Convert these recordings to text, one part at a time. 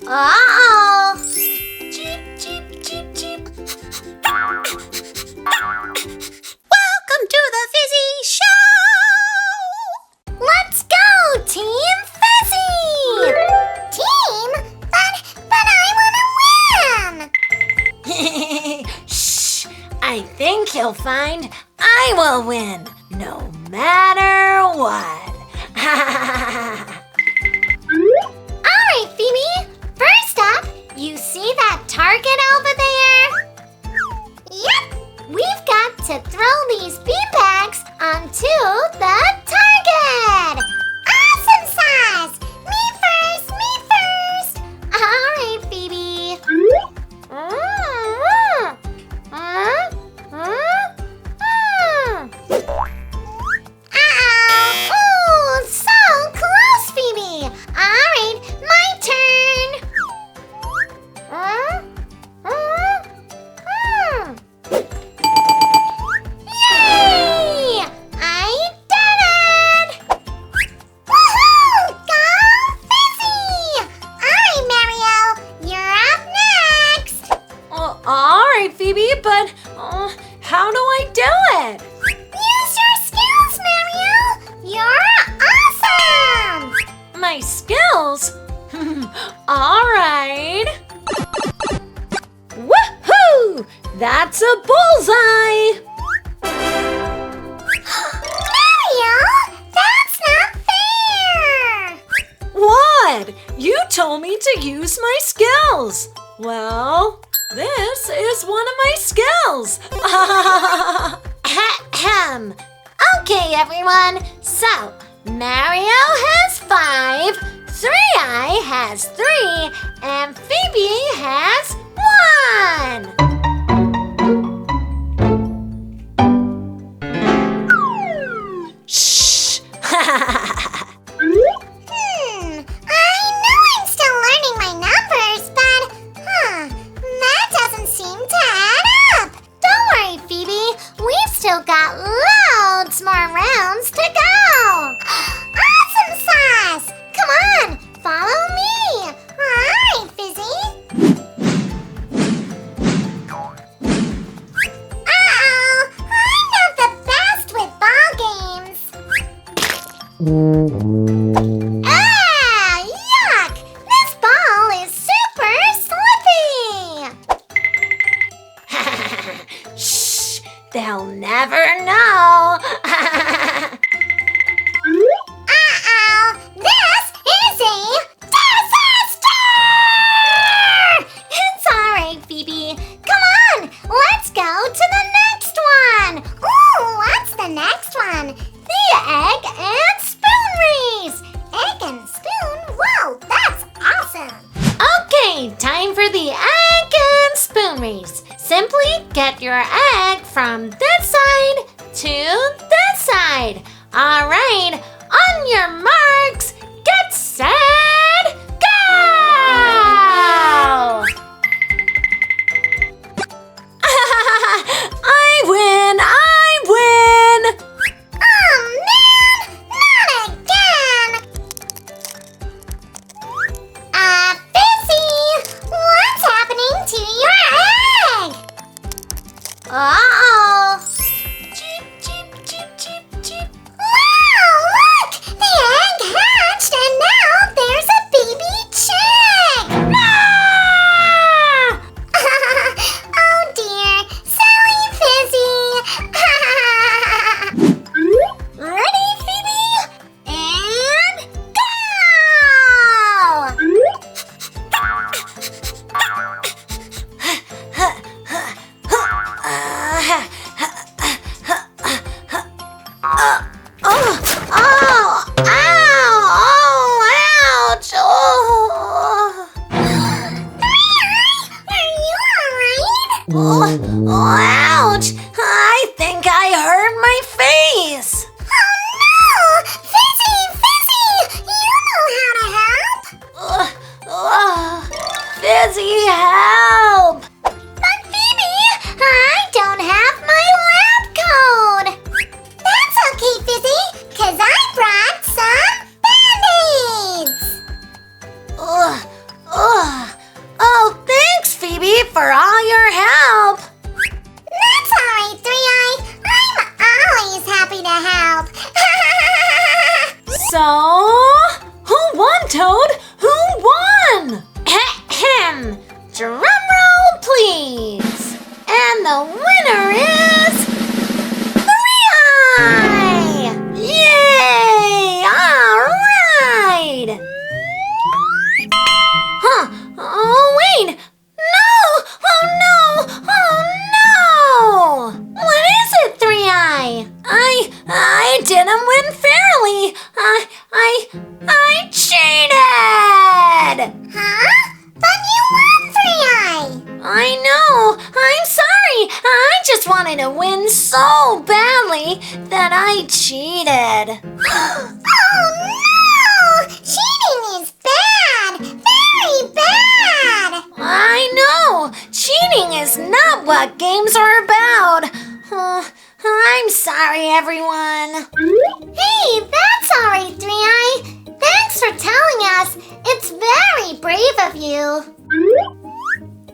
Uh-oh! Cheep, cheep, cheep, cheep. Welcome to the Fizzy Show! Let's go, Team Fizzy! Team? But I want to win! Shh! I think you'll find I will win, no matter what. Alright, Phoebe. First up, you see that target over there? Yep! We've got to throw these beanbags onto the target! Awesome sauce! Me first! Alright, Phoebe. Oh, so close, Phoebe. Alright, my turn. Yay! I did it! Woohoo! Go Fizzy! Alright, Mario, you're up next. All right, Phoebe, but how do I do it? Use your skills, Mario! You're awesome! My skills? All right. Woohoo! That's a bullseye! Mario, that's not fair! What? You told me to use my skills. Well, this is one of my skills. Ahem. Okay, everyone. So, Mario has 5, 3i has 3, and Phoebe has 1. Shh. I know I'm still learning my numbers, but that doesn't seem to add up. Don't worry, Phoebe. We've still got loads more rounds to go. Awesome sauce! Come on, follow me. All right, Fizzy. Uh-oh, I'm not the best with ball games. Ah, yuck! This ball is super slippy! Shh. They'll never know. Uh-oh! This is a disaster! It's alright, Phoebe. Come on, let's go to the next one! Ooh, what's the next one? The egg and spoon race! Egg and spoon? Whoa, that's awesome! Okay, time for the egg and spoon race. Simply get your egg from this side to this side. All right, on your marks, get set, go! I win! Oh man, not again! Fizzy, what's happening to your egg? Uh-oh. Cheep, cheep, cheep, cheep, cheep. Wow, look! The egg has I cheated! Huh? But you won, 3i! I know. I'm sorry. I just wanted to win so badly that I cheated. Oh no! Cheating is bad! Very bad! I know. Cheating is not what games are about. Oh, I'm sorry, everyone. Hey, that's alright, 3i! Thanks for telling us! It's very brave of you!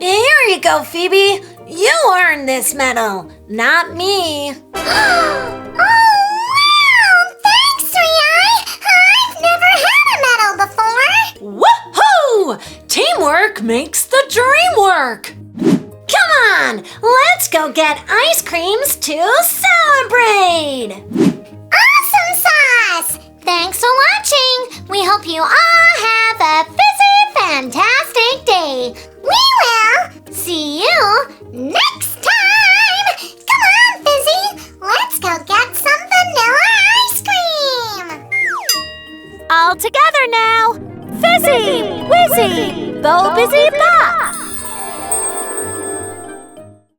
Here you go, Phoebe. You earned this medal, not me. Oh wow! Thanks, 3i! I've never had a medal before! Woohoo! Teamwork makes the dream work. Come on, let's go get ice creams to celebrate. Awesome sauce! Thanks for watching! We hope you all have a fizzy fantastic day! We will see you next time! Come on, Fizzy! Let's go get some vanilla ice cream! All together now. Fizzy, Wizzy, Bo Busy Bo.